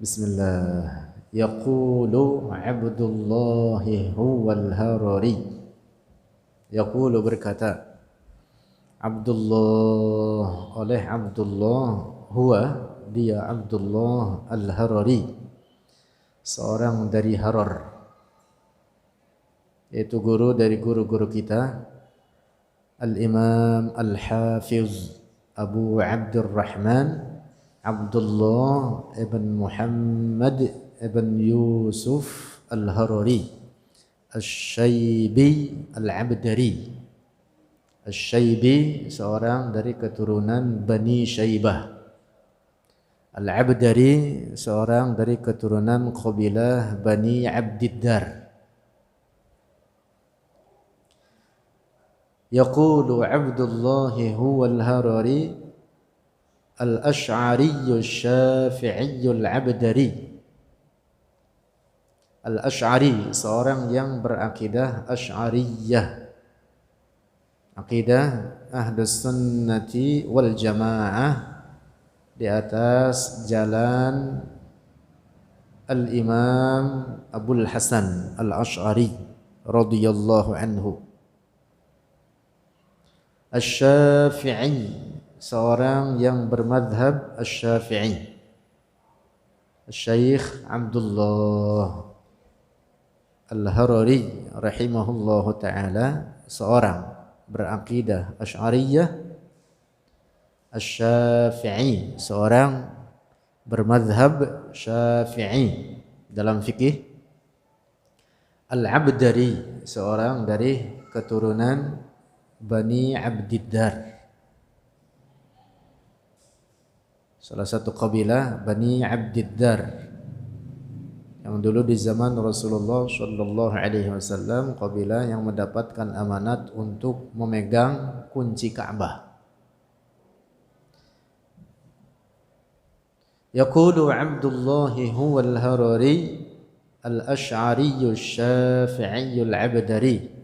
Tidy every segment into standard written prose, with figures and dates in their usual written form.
Bismillah. Yaqulu Abdullahi huwal Harari. Yaqulu berkata Abdullah oleh Abdullah huwa dia Abdullah al-Harari, seorang dari Harar, yaitu guru dari guru-guru kita Al-Imam Al-Hafiz Abu Abdurrahman Abdullah ibn Muhammad ibn Yusuf Al-Harari Al-Shaybi Al-Abdari. Al-Shaybi seorang dari keturunan Bani Syaibah. Al-Abdari seorang dari keturunan kabilah Bani Abdiddar. Yaqulu Abdullah huwa al-Harari al-Ash'ari al-Syafi'i al-Abdari. Al-Ash'ari seorang yang berakidah Ash'ariyah, akidah Ahlus Sunnati wal Jamaah, di atas jalan Al-Imam Abul Hasan Al-Ash'ari radhiyallahu anhu. Asy-Syafi'i seorang yang bermadhab Asy-Syafi'i. Syekh Abdullah Al-Harari rahimahullahu taala seorang berakidah Asy'ariyah. Asy-Syafi'i seorang bermadhab Syafi'i dalam fikih. Al-Abdari seorang dari keturunan Bani Abdiddar, salah satu kabilah Bani Abdiddar yang dulu di zaman Rasulullah sallallahu alaihi wasallam, kabilah yang mendapatkan amanat untuk memegang kunci Ka'bah. Yaqulu Abdullah huwa al-Harari al-Ash'ari al-Syafi'i al-Abdari.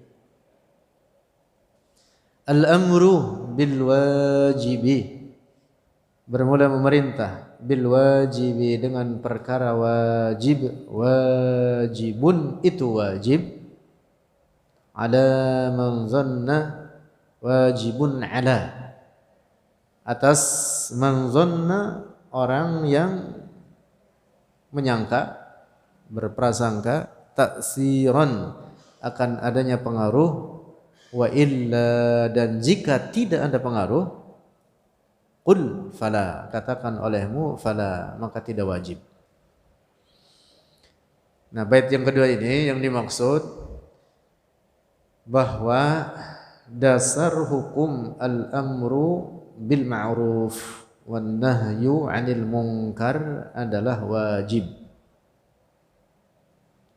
Al-amru bil wajibi, bermula memerintah, bil wajibi dengan perkara wajib, wajibun itu wajib, ala man zanna wajibun ala, atas man zanna orang yang menyangka, berprasangka, taksiran akan adanya pengaruh, wa illa dan jika tidak ada pengaruh, qul fala katakan olehmu fala maka tidak wajib. Nah, bait yang kedua ini yang dimaksud bahwa dasar hukum al-amru bil ma'ruf wan nahyu 'anil munkar adalah wajib,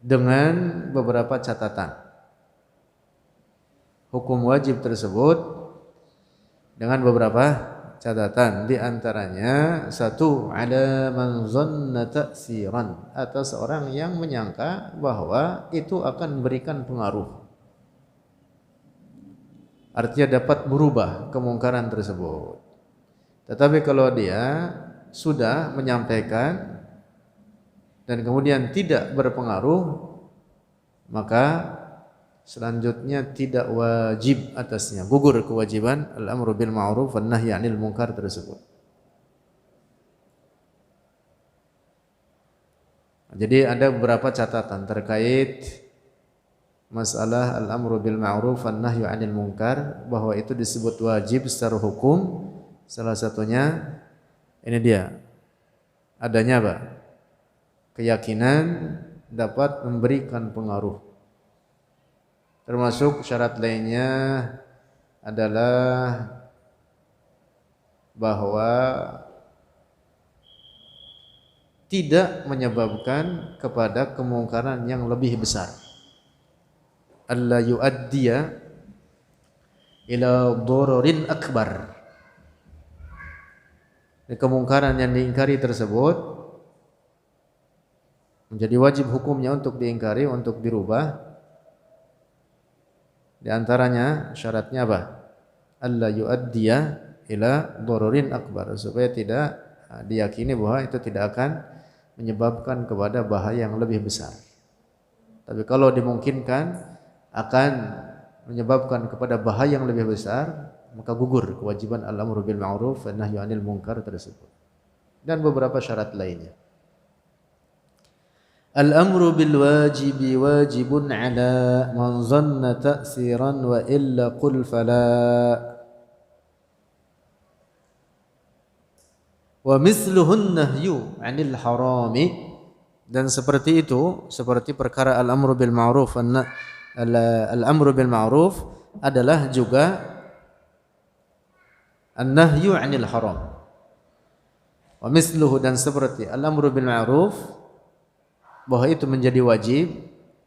dengan beberapa catatan. Hukum wajib tersebut dengan beberapa catatan, di antaranya satu, ada man zanna ta'siran, atas orang yang menyangka bahwa itu akan memberikan pengaruh, artinya dapat berubah kemungkaran tersebut. Tetapi kalau dia sudah menyampaikan dan kemudian tidak berpengaruh, maka selanjutnya tidak wajib atasnya, gugur kewajiban al-amru bil ma'ruf wan nahyi 'anil munkar tersebut. Jadi ada beberapa catatan terkait masalah al-amru bil ma'ruf wan nahyi 'anil munkar, bahwa itu disebut wajib secara hukum. Salah satunya ini dia, adanya apa? Keyakinan dapat memberikan pengaruh. Termasuk syarat lainnya adalah bahwa tidak menyebabkan kepada kemungkaran yang lebih besar. Alla yu'addiya ila dhararin akbar. Kemungkaran yang diingkari tersebut menjadi wajib hukumnya untuk diingkari, untuk dirubah. Di antaranya syaratnya apa? Alla yu'addiya ila dhararin akbar, supaya tidak diyakini bahwa itu tidak akan menyebabkan kepada bahaya yang lebih besar. Tapi kalau dimungkinkan akan menyebabkan kepada bahaya yang lebih besar, maka gugur kewajiban al-amru bil ma'ruf wan nahyu 'anil munkar tersebut. Dan beberapa syarat lainnya. Al-amru bil wajibi wajibun 'ala man dhanna ta'siran wa illa qul fala. Wa mithluhun nahyu 'anil harami, dan seperti itu, seperti perkara al-amru bil ma'ruf al-amru bil ma'ruf adalah juga an-nahyu 'anil haram. Wa mithluhu, dan seperti al-amru bil ma'ruf bahwa itu menjadi wajib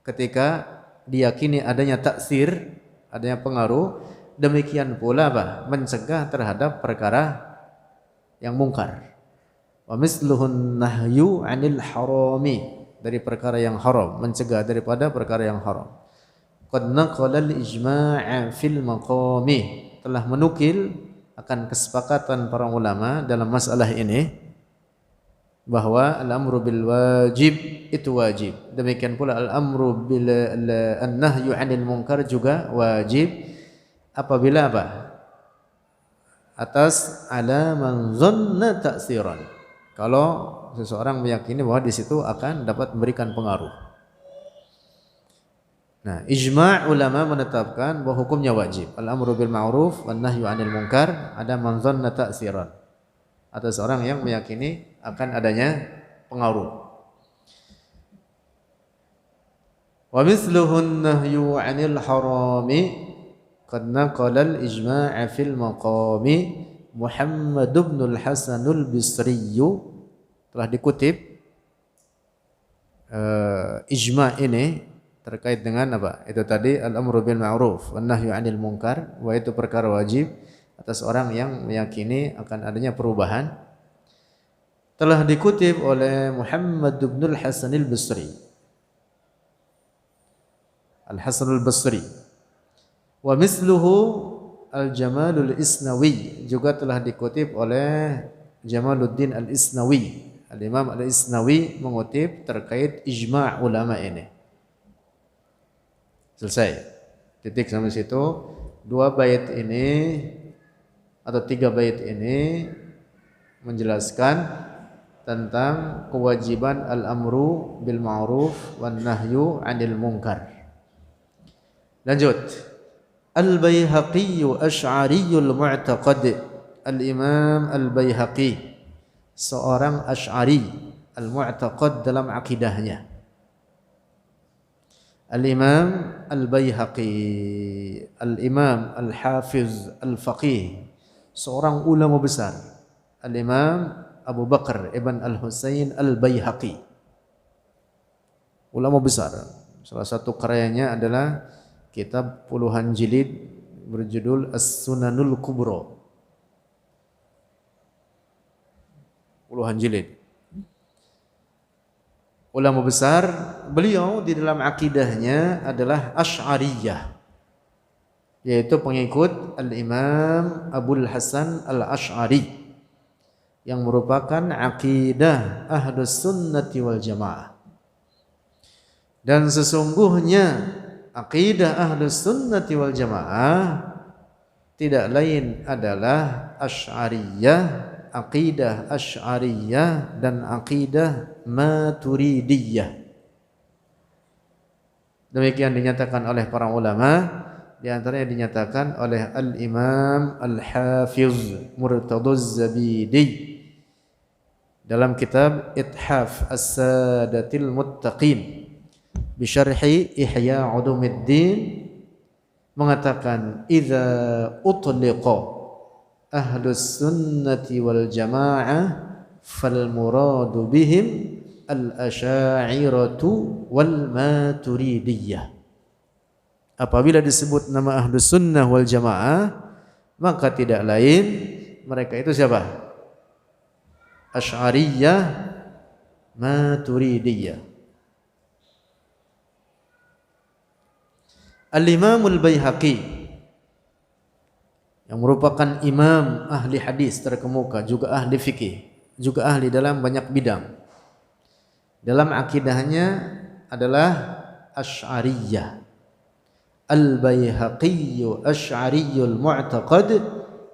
ketika diyakini adanya taksir, adanya pengaruh, demikian pula mencegah terhadap perkara yang mungkar. Wa misluhun nahyu 'anil harami, dari perkara yang haram, mencegah daripada perkara yang haram. Qad naqala al-ijma' fil maqami, telah menukil akan kesepakatan para ulama dalam masalah ini bahwa al-amru bil wajib itu wajib. Demikian pula al-amru bil an-nahyu 'anil munkar juga wajib apabila atas ala man dhanna ta'siran, kalau seseorang meyakini bahwa di situ akan dapat memberikan pengaruh. Nah, ijma' ulama menetapkan bahwa hukumnya wajib. Al-amru bil ma'ruf wan nahyu 'anil munkar ada man dhanna ta'siran, atas orang yang meyakini akan adanya pengaruh. Wa mithluhu nahyu 'anil harami qad naqala al-ijma' fil maqami. Muhammad ibn al-Hasan al-Bisri telah dikutip ijma' ini terkait dengan apa? Itu tadi al-amru bil ma'ruf wan nahyu 'anil munkar, wa itu perkara wajib atas orang yang meyakini akan adanya perubahan. Telah dikutip oleh Muhammad ibn al-Hasan al-Bisri, Al-Hasan al-Basri. Wa misluhu al-Jamalul Isnawi, juga telah dikutip oleh Jamaluddin al-Isnawi. Al-Imam al-Isnawi mengutip terkait ijma' ulama ini. Selesai. Titik sampai situ. 2 bait ini atau 3 bait ini menjelaskan tentang kewajiban al-amru bil ma'ruf wan nahyu 'anil munkar. Lanjut. Al-Baihaqi Asy'ariyul Mu'taqad. Al-Imam Al-Baihaqi seorang Asy'ari al-Mu'taqad dalam akidahnya. Al-Imam Al-Baihaqi, Al-Imam Al-Hafiz Al-Faqih, seorang ulama besar, Al-Imam Abu Bakar Ibn Al-Husain Al-Baihaqi, ulama besar. Salah satu karyanya adalah kitab puluhan jilid berjudul As-Sunanul Kubra. Puluhan jilid. Ulama besar, beliau di dalam akidahnya adalah Asy'ariyah, yaitu pengikut Al-Imam Abul Hasan Al-Asy'ari, yang merupakan akidah Ahlus Sunnati wal Jamaah. Dan sesungguhnya akidah Ahlus Sunnati wal Jamaah tidak lain adalah Asy'ariyah, akidah Asy'ariyah dan akidah Maturidiyah. Demikian dinyatakan oleh para ulama, di antaranya dinyatakan oleh Al-Imam Al-Hafiz Murtaduz Zabidi dalam kitab Ithaf As-Sadatil Muttaqin bi syarhi Ihya Ulumuddin, mengatakan idza utliqa ahlus sunnati wal jamaah fal muradu bihim al-asy'ariyatu wal maturidiyah. Apabila disebut nama ahlus sunnah wal jamaah, maka tidak lain mereka itu siapa? Asy'ariyah, maturidiyah. Al-Imam Al-Baihaqi yang merupakan imam ahli hadis terkemuka, juga ahli fikih, juga ahli dalam banyak bidang. dalam akidahnya adalah Asy'ariyah. Al-Baihaqi Asy'ariyul Mu'taqad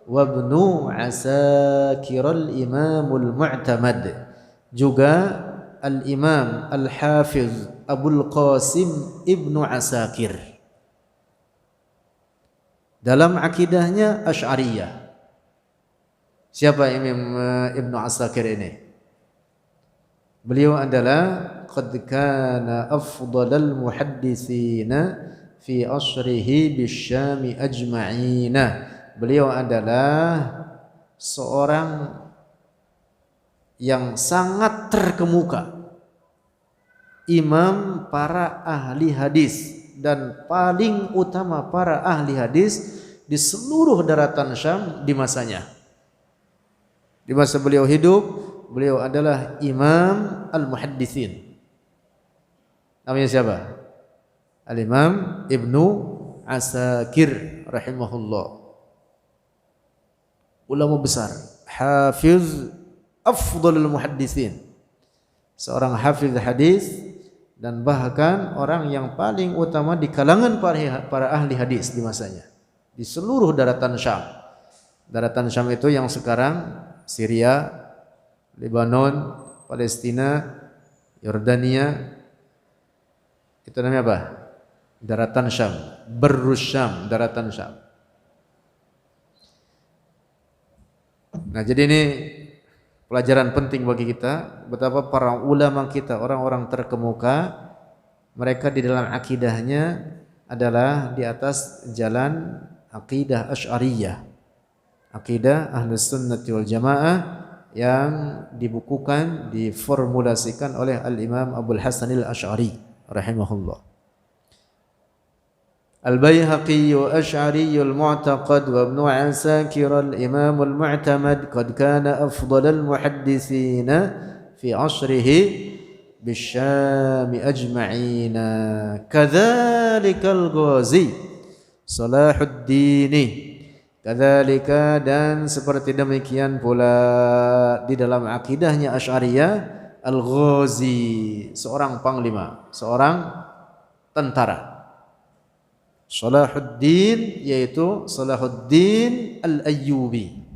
wa Ibnu Asakir al-Imamul Mu'tamad. Juga Al-Imam Al-Hafiz Abul Qasim Ibnu Asakir. Dalam akidahnya Asy'ariyah. Siapa Imam Ibnu Asakir ini? Beliau adalah qad kana afdalal muhadditsina fi asrihi bisyami ajma'ina. Beliau adalah seorang yang sangat terkemuka, imam para ahli hadis dan paling utama para ahli hadis di seluruh daratan Syam di masanya. Di masa beliau hidup, beliau adalah imam al-muhadditsin. Namanya siapa? Al-Imam Ibnu Asakir rahimahullah. Ulama besar, hafiz afdalul muhadditsin. Seorang hafiz hadis dan bahkan orang yang paling utama di kalangan para ahli hadis di masanya. Di seluruh daratan Syam. Daratan Syam itu yang sekarang Syria, Lebanon, Palestina, Yordania. Itu namanya apa? Daratan Syam, Barrus Syam, daratan Syam. Nah, jadi ini pelajaran penting bagi kita betapa para ulama kita, orang-orang terkemuka, mereka di dalam akidahnya adalah di atas jalan akidah Asy'ariyah. Akidah Ahlus Sunnati wal Jamaah yang dibukukan, diformulasikan oleh Al-Imam Abul Hasan Al-Asy'ari rahimahullah. Al-Baihaqi Asy'ari al-Mu'taqad wa Ibnu Asakir al-Imam al-Mu'tamad qad kana afdalal muhadditsina fi 'asrihi bisyam ajma'ina. Kadzalika al-Ghazi Salahuddin. Kadzalika, dan seperti demikian pula di dalam akidahnya Asy'ariyah, Al-Ghazi, seorang panglima, seorang tentara. Salahuddin, yaitu Salahuddin Al-Ayyubi.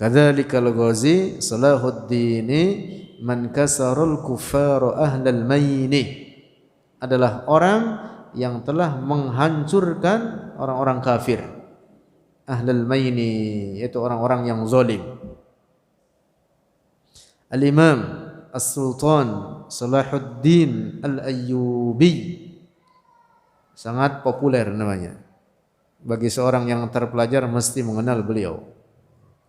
Kadzalika Al-Ghazi Salahuddin man kasarul kuffar ahlal maini, adalah orang yang telah menghancurkan orang-orang kafir, ahlul maini, yaitu orang-orang yang zalim. Al-Imam As-Sultan Salahuddin Al-Ayyubi, sangat populer namanya. Bagi seorang yang terpelajar mesti mengenal beliau.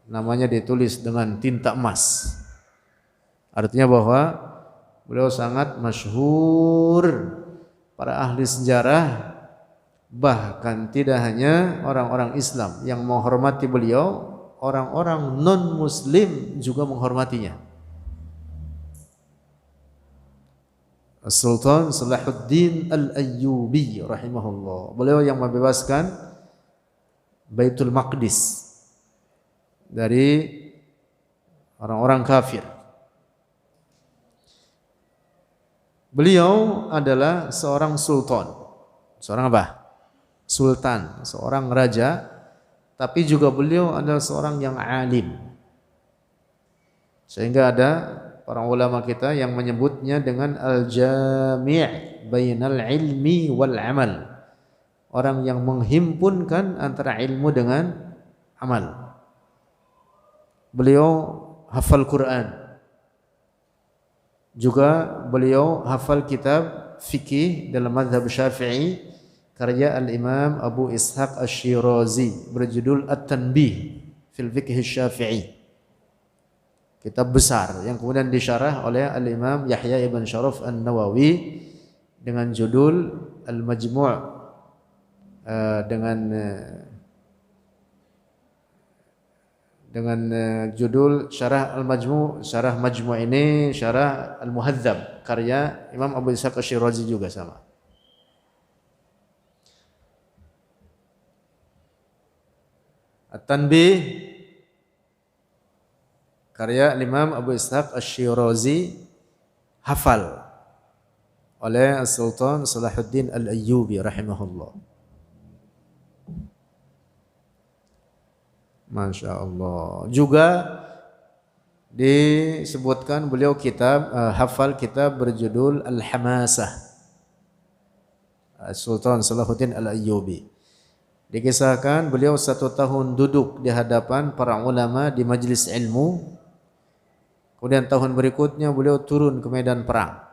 Namanya ditulis dengan tinta emas. Artinya bahwa beliau sangat masyhur. Para ahli sejarah, bahkan tidak hanya orang-orang Islam yang menghormati beliau, orang-orang non-muslim juga menghormatinya. Sultan Salahuddin Al-Ayyubi rahimahullah. Beliau yang membebaskan Baitul Maqdis dari orang-orang kafir. Beliau adalah seorang sultan. Seorang apa? Sultan, seorang raja, tapi juga beliau adalah seorang yang alim. Sehingga ada para ulama kita yang menyebutnya dengan al-jami' bainal ilmi wal amal. Orang yang menghimpunkan antara ilmu dengan amal. Beliau hafal Quran. Juga beliau hafal kitab fikih dalam mazhab Syafi'i karya Al-Imam Abu Ishaq Asy-Syirazi berjudul At-Tanbih fil Fiqh Syafi'i. Kitab besar yang kemudian disyarah oleh Al-Imam Yahya ibn Syaraf An-Nawawi dengan judul Al-Majmu' dengan judul Syarah Al-Majmu'. Syarah Majmu' ini Syarah Al-Muhadzab karya Imam Abu Ishaq Asy-Syirazi juga sama. At-Tanbih karya Imam Abu Ishaq Asy-Syirazi hafal oleh Sultan Salahuddin Al-Ayyubi rahimahullah. Masya Allah. Juga disebutkan beliau hafal kitab berjudul Al-Hamasah, Sultan Salahuddin Al-Ayyubi. Dikisahkan beliau 1 tahun duduk di hadapan para ulama di majlis ilmu. Kemudian tahun berikutnya beliau turun ke medan perang.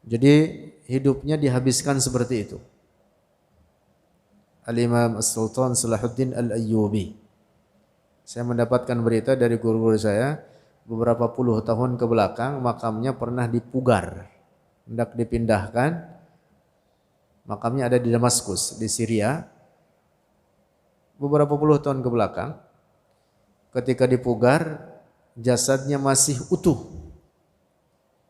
Jadi hidupnya dihabiskan seperti itu. Al-Imam Sultan Salahuddin Al-Ayyubi. Saya mendapatkan berita dari guru-guru saya, beberapa puluh tahun ke belakang makamnya pernah dipugar, hendak dipindahkan. Makamnya ada di Damaskus, di Syria. Beberapa puluh tahun ke belakang, ketika dipugar, jasadnya masih utuh.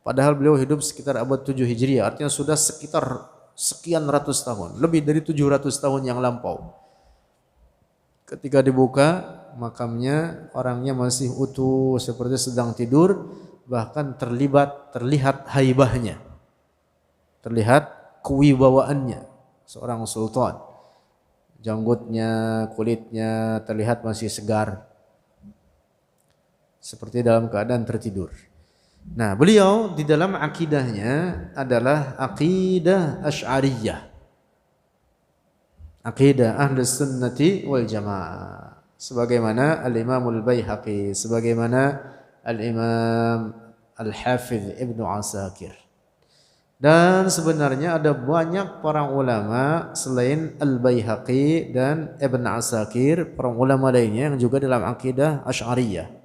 Padahal beliau hidup sekitar abad 7 Hijriah, artinya sudah sekitar sekian ratus tahun, lebih dari 700 tahun yang lampau. Ketika dibuka, makamnya orangnya masih utuh seperti sedang tidur, bahkan terlihat haibahnya, terlihat kewibawaannya seorang sultan. Janggutnya, kulitnya terlihat masih segar, seperti dalam keadaan tertidur. Nah, beliau di dalam akidahnya adalah akidah Asy'ariyah, akidah Ahlus Sunnati wal Jamaah, sebagaimana Al-Imam Al-Baihaqi, sebagaimana Al-Imam Al-Hafidh Ibnu Asakir. Dan sebenarnya ada banyak para ulama selain Al-Baihaqi dan Ibn Asakir, para ulama lainnya yang juga dalam akidah Asy'ariyah.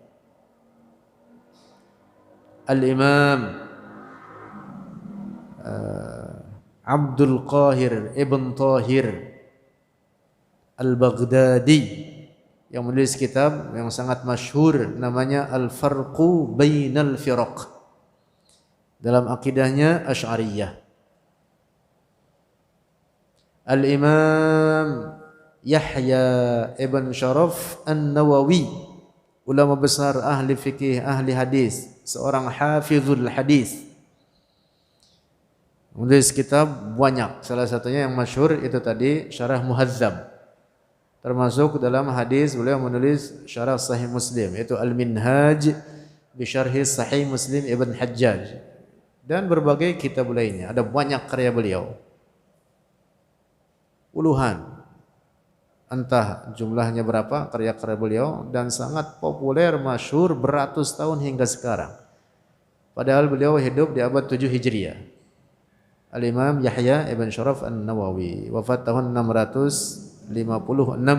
Al-Imam Abdul Qahir Ibn Tahir Al-Baghdadi yang menulis kitab yang sangat masyhur namanya Al-Farqu Bainal Firaq, dalam akidahnya Asy'ariyah. Al-Imam Yahya Ibn Sharaf An-Nawawi, ulama besar ahli fikih, ahli hadis, seorang hafizul hadis, menulis kitab banyak. Salah satunya yang masyhur itu tadi Syarah Muhadzab. Termasuk dalam hadis beliau menulis Syarah Sahih Muslim, yaitu Al-Minhaj bi Syarhi Sahih Muslim Ibn Hajjaj, dan berbagai kitab lainnya. Ada banyak karya beliau, puluhan, entah jumlahnya berapa karya-karya beliau, dan sangat populer, masyhur beratus tahun hingga sekarang. Padahal beliau hidup di abad 7 Hijriah. Al-Imam Yahya Ibn Sharaf An-Nawawi wafat tahun 656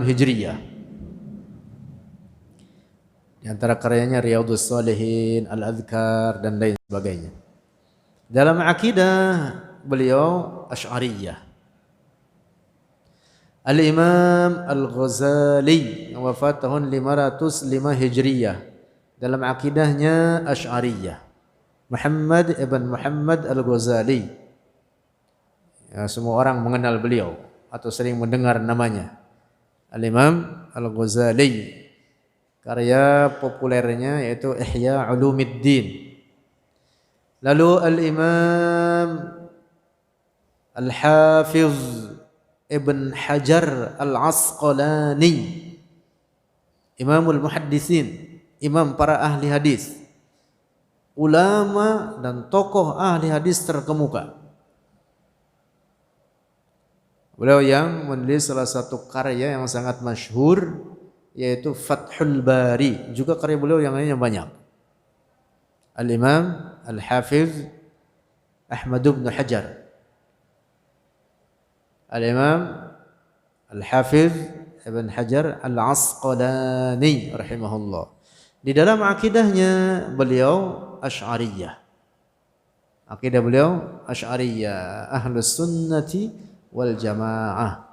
Hijriah. Di antara karyanya Riyadhus Shalihin, Al-Adhkar, dan lain sebagainya. Dalam akidah beliau Asy'ariyah. Al-Imam Al-Ghazali wafat tahun 505 Hijriyah. Dalam akidahnya Asy'ariyah. Muhammad ibn Muhammad Al-Ghazali. Ya, semua orang mengenal beliau atau sering mendengar namanya. Al-Imam Al-Ghazali. Karya populernya yaitu Ihya Ulumuddin. Lalu Al-Imam Al-Hafiz Ibn Hajar Al-Asqalani, Imamul Muhaddisin, imam para ahli hadis, ulama dan tokoh ahli hadis terkemuka. Beliau yang menulis salah satu karya yang sangat masyhur yaitu Fathul Bari. Juga karya beliau yang lainnya banyak. Al-Imam Al-Hafiz Ahmad bin Hajar, Al-Imam Al-Hafiz Ibn Hajar Al-Asqalani rahimahullah. Di dalam akidahnya beliau Asy'ariyah. Akidah beliau Asy'ariyah, Ahlus Sunnati wal Jamaah.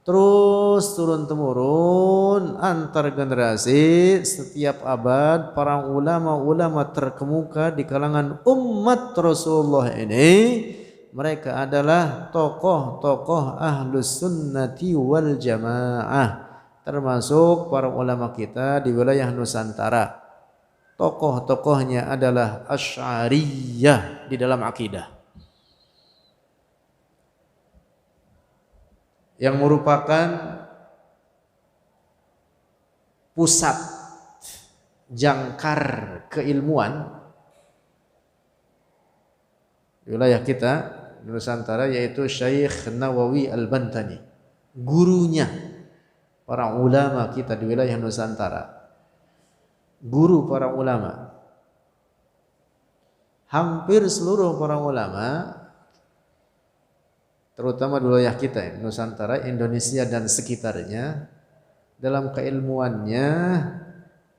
Terus turun-temurun antar generasi, setiap abad para ulama-ulama terkemuka di kalangan umat Rasulullah ini, mereka adalah tokoh-tokoh Ahlus Sunnati wal Jamaah, termasuk para ulama kita di wilayah Nusantara. tokoh-tokohnya adalah Asy'ariyah di dalam akidah, yang merupakan pusat jangkar keilmuan di wilayah kita di Nusantara, yaitu Syekh Nawawi Al-Bantani, gurunya para ulama kita di wilayah Nusantara. Guru para ulama, hampir seluruh para ulama, terutama di wilayah kita Nusantara, Indonesia dan sekitarnya, dalam keilmuannya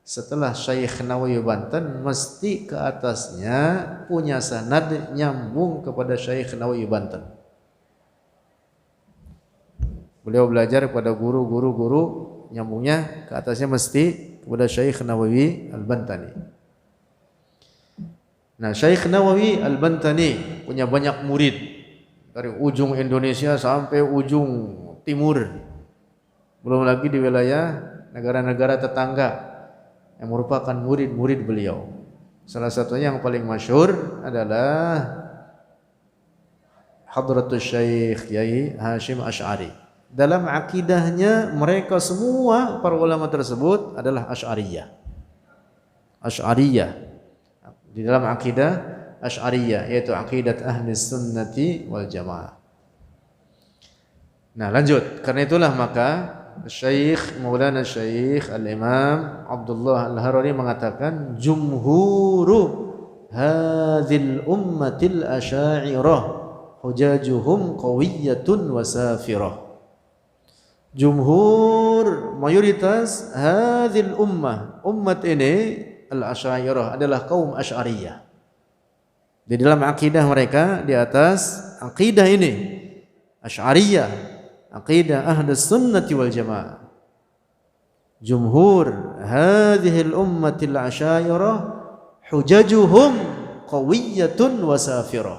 setelah Syekh Nawawi Banten mesti ke atasnya punya sanad nyambung kepada Syekh Nawawi Banten. Beliau belajar kepada guru, nyambungnya ke atasnya mesti kepada Syekh Nawawi Al-Bantani. Nah, Syekh Nawawi Al-Bantani punya banyak murid dari ujung Indonesia sampai ujung timur, belum lagi di wilayah negara-negara tetangga yang merupakan murid-murid beliau. Salah satunya yang paling masyhur adalah Hadratus Syekh Yai Hashim Asy'ari. Dalam akidahnya mereka semua para ulama tersebut adalah Asy'ariyah. Asy'ariyah di dalam akidah Asy'ariyah, yaitu akidat ahli sunnati wal jamaah. Nah, lanjut. Karena itulah maka Syekh Maulana Syekh Al-Imam Abdullah Al-Harari mengatakan jumhuru hadhil ummatil asy'ariyah hujajuhum qawiyyatun wasafirah. Jumhur, mayoritas hadhil umat ini al-asy'ariyah adalah kaum Asy'ariyah. Di dalam akidah mereka di atas akidah ini Asy'ariyah, akidah Ahlus Sunnati wal Jamaah. Jumhur hadhil ummatil asy'ariyah hujajuhum qawiyyatun wasafirah.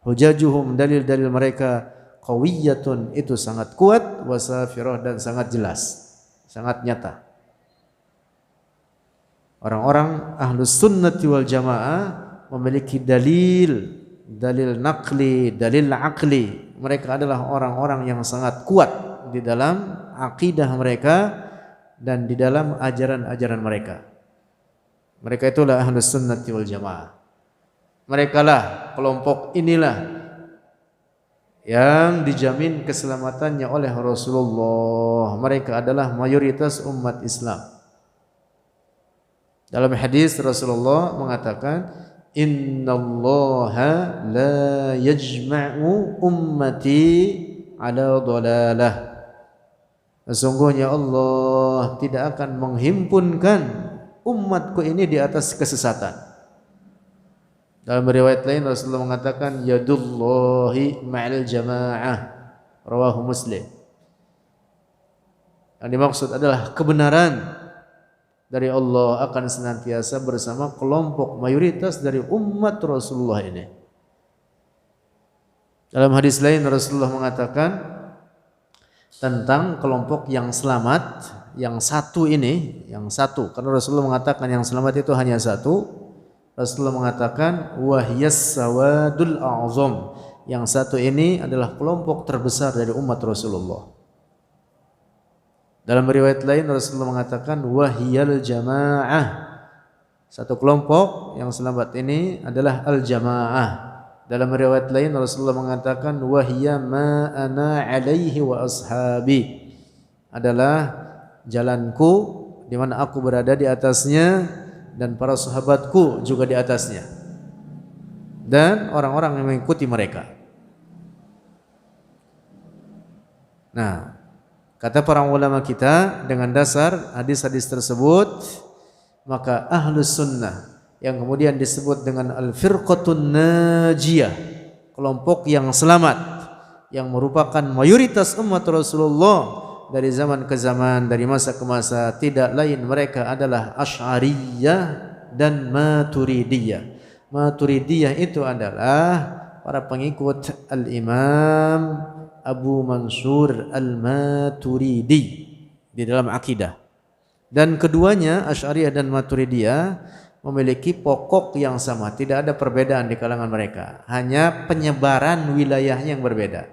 Hujajuhum, dalil-dalil mereka, qawiyatun, itu sangat kuat, wasafirah, dan sangat jelas, sangat nyata. Orang-orang Ahlus Sunnati wal Jamaah memiliki dalil naqli, dalil aqli. Mereka adalah orang-orang yang sangat kuat di dalam akidah mereka dan di dalam ajaran-ajaran mereka. Mereka itulah Ahlus Sunnati wal Jamaah. Merekalah kelompok inilah yang dijamin keselamatannya oleh Rasulullah. Mereka adalah mayoritas umat Islam. Dalam hadis Rasulullah mengatakan, innallaha la yajma'u ummati ala dhalalah. Sesungguhnya Allah tidak akan menghimpunkan umatku ini di atas kesesatan. Dalam riwayat lain Rasulullah mengatakan yadullahi ma'al jamaah, rawahu Muslim. Yang dimaksud adalah kebenaran dari Allah akan senantiasa bersama kelompok mayoritas dari umat Rasulullah ini. Dalam hadis lain Rasulullah mengatakan tentang kelompok yang selamat, yang satu ini, yang satu, karena Rasulullah mengatakan yang selamat itu hanya satu. Rasulullah mengatakan wahyas sawadul a'zam, yang satu ini adalah kelompok terbesar dari umat Rasulullah. Dalam riwayat lain Rasulullah mengatakan wahyal jamaah, satu kelompok yang selamat ini adalah al-jamaah. Dalam riwayat lain Rasulullah mengatakan wahya ma ana alaihi wa ashabi, adalah jalanku di mana aku berada di atasnya dan para sahabatku juga di atasnya, dan orang-orang yang mengikuti mereka. Nah, kata para ulama kita, dengan dasar hadis-hadis tersebut, maka Ahlus Sunnah yang kemudian disebut dengan Al-Firqatun Najiyah, kelompok yang selamat, yang merupakan mayoritas umat Rasulullah dari zaman ke zaman, dari masa ke masa, tidak lain mereka adalah Asy'ariyah dan Maturidiyah. Maturidiyah itu adalah para pengikut Al-Imam Abu Mansur Al-Maturidi di dalam akidah. Dan keduanya, Asy'ariyah dan Maturidiyah, memiliki pokok yang sama, tidak ada perbedaan di kalangan mereka, hanya penyebaran wilayahnya yang berbeda.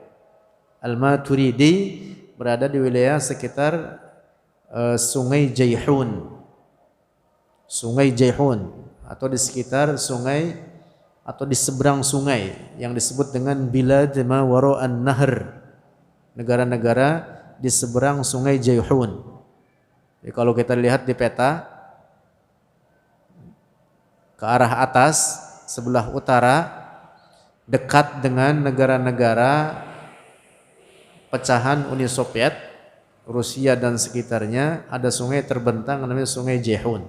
Al-Maturidi berada di wilayah sekitar Sungai Jaihun, atau di sekitar sungai atau di seberang sungai yang disebut dengan Bilad ma wara'an nahr, negara-negara di seberang Sungai Jaihun. Jadi kalau kita lihat di peta, ke arah atas sebelah utara dekat dengan negara-negara pecahan Uni Soviet, Rusia dan sekitarnya, ada sungai terbentang namanya Sungai Jaihun.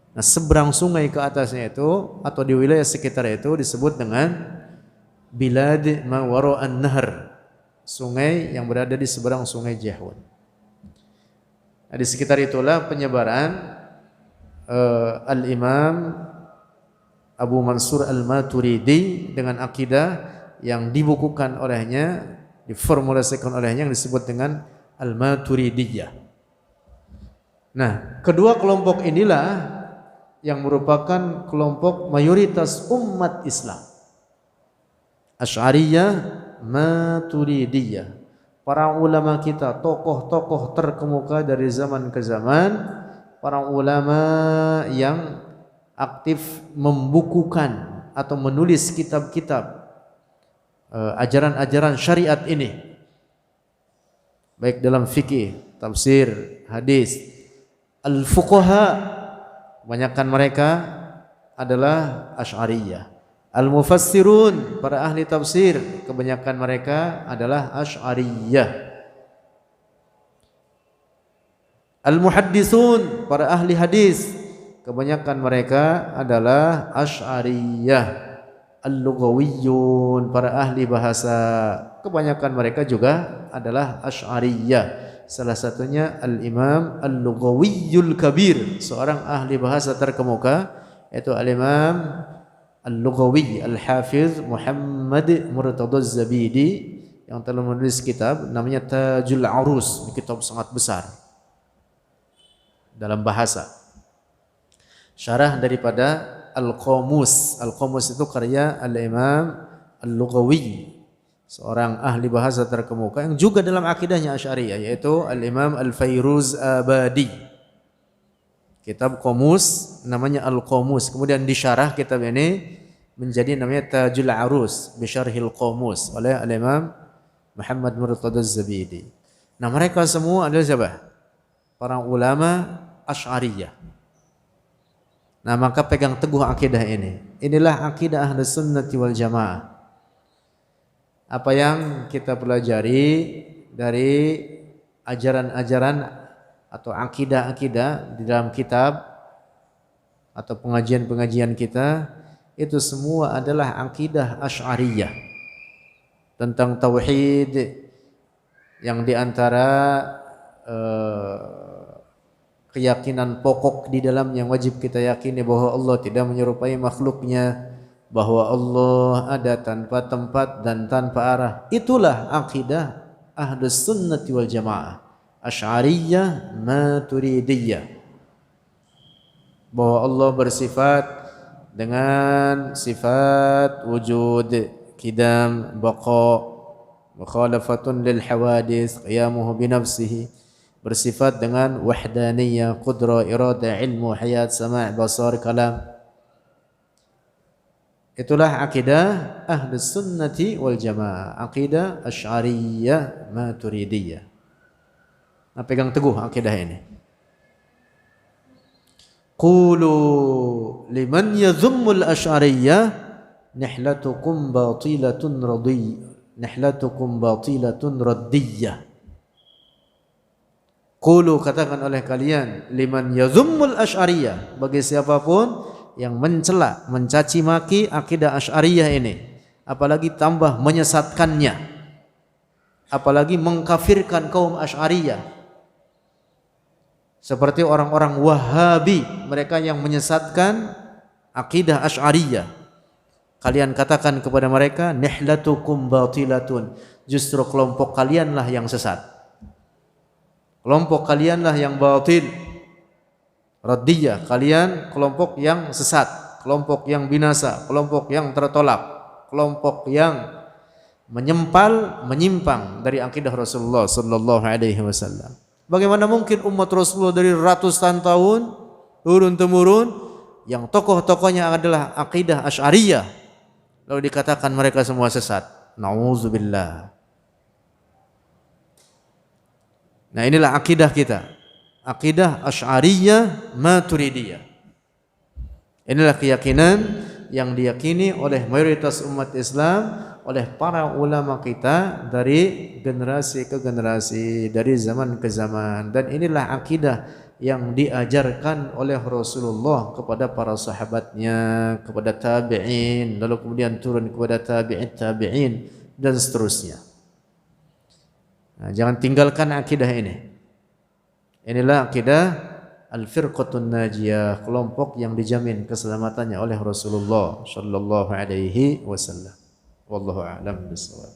Nah, seberang sungai ke atasnya itu atau di wilayah sekitar itu disebut dengan Bilad ma wara'an nahr, sungai yang berada di seberang Sungai Jaihun. Nah, di sekitar itulah penyebaran Al-Imam Abu Mansur Al-Maturidi dengan akidah yang dibukukan olehnya, diformulasikan olehnya, yang disebut dengan Al-Maturidiyah. Nah, kedua kelompok inilah yang merupakan kelompok mayoritas umat Islam. Asy'ariyah, Maturidiyah. Para ulama kita, tokoh-tokoh terkemuka dari zaman ke zaman, para ulama yang aktif membukukan atau menulis kitab-kitab ajaran-ajaran syariat ini, baik dalam fikih, tafsir, hadis. Al-fuqaha, kebanyakan mereka adalah Asy'ariyah. Al-mufassirun, para ahli tafsir, kebanyakan mereka adalah Asy'ariyah. Al-muhaddisun, para ahli hadis, kebanyakan mereka adalah Asy'ariyah. Al-lughawiyun, para ahli bahasa, kebanyakan mereka juga adalah Asy'ariyah. Salah satunya Al-Imam Al-Lughawiyul Kabir, seorang ahli bahasa terkemuka, yaitu Al-Imam Al-Lughawi Al-Hafiz Muhammad Murtadha Az-Zabidi, yang telah menulis kitab namanya Tajul Arus, kitab sangat besar dalam bahasa. Syarah daripada Al-Qamus. Al-Qamus itu karya Al-Imam Al-Lughawi, seorang ahli bahasa terkemuka yang juga dalam akidahnya Asy'ariyah, yaitu Al-Imam Al-Fairuz Abadi. Kitab Qamus namanya Al-Qamus, kemudian disyarah kitab ini menjadi namanya Tajul Arus bi Syarhil Qamus oleh Al-Imam Muhammad Murtadha Az-Zabidi. Nah, mereka semua adalah siapa? Para ulama Asy'ariyah. Nah, maka pegang teguh akidah ini. Inilah akidah Ahlus Sunnati wal Jamaah. Apa yang kita pelajari dari ajaran-ajaran atau akidah-akidah di dalam kitab atau pengajian-pengajian kita, itu semua adalah akidah Asy'ariyah tentang tauhid, yang diantara keyakinan pokok di dalam yang wajib kita yakini bahwa Allah tidak menyerupai makhluknya, bahwa Allah ada tanpa tempat dan tanpa arah. Itulah akidah Ahlus Sunnati wal Jamaah, Asy'ariyah Maturidiyah, bahwa Allah bersifat dengan sifat wujud, qidam, baqa, mukhalafatun lil hawadis, qiyamuhu bi nafsihi, bersifat dengan wahdaniyah, qudrah, iradah, ilmu, hayat, sama', basar, kalam. Itulah akidah Ahlus Sunnati wal Jamaah, akidah Asy'ariyah Maturidiyah. Nah, pegang teguh akidah ini. Qulu liman yadhummul Asy'ariyah nihlatukum batilatun raddiyah. Qulu, katakan oleh kalian, liman yadhummul Asy'ariyah, bagi siapapun yang mencela, mencaci maki akidah Asy'ariyah ini, apalagi tambah menyesatkannya, apalagi mengkafirkan kaum Asy'ariyah, seperti orang-orang Wahabi, mereka yang menyesatkan akidah Asy'ariyah, kalian katakan kepada mereka, nihlatukum batilatun, justru kelompok kalianlah yang sesat, kelompok kalianlah yang batil. Raddiyah, kalian kelompok yang sesat, kelompok yang binasa, kelompok yang tertolak, kelompok yang menyimpang dari akidah Rasulullah sallallahu alaihi wasallam. Bagaimana mungkin umat Rasulullah dari ratusan tahun turun temurun yang tokoh-tokohnya adalah akidah Asy'ariyah lalu dikatakan mereka semua sesat. Nauzubillah. Nah, inilah akidah kita. Akidah Asy'ariyah Maturidiyah. Inilah keyakinan yang diyakini oleh mayoritas umat Islam, oleh para ulama kita dari generasi ke generasi, dari zaman ke zaman. Dan inilah akidah yang diajarkan oleh Rasulullah kepada para sahabatnya, kepada tabi'in, lalu kemudian turun kepada tabi'in dan seterusnya. Nah, jangan tinggalkan akidah ini. Inilah akidah Al-Firqatun Najiyah, kelompok yang dijamin keselamatannya oleh Rasulullah sallallahu alaihi wasallam. Wallahu a'lam bishawab.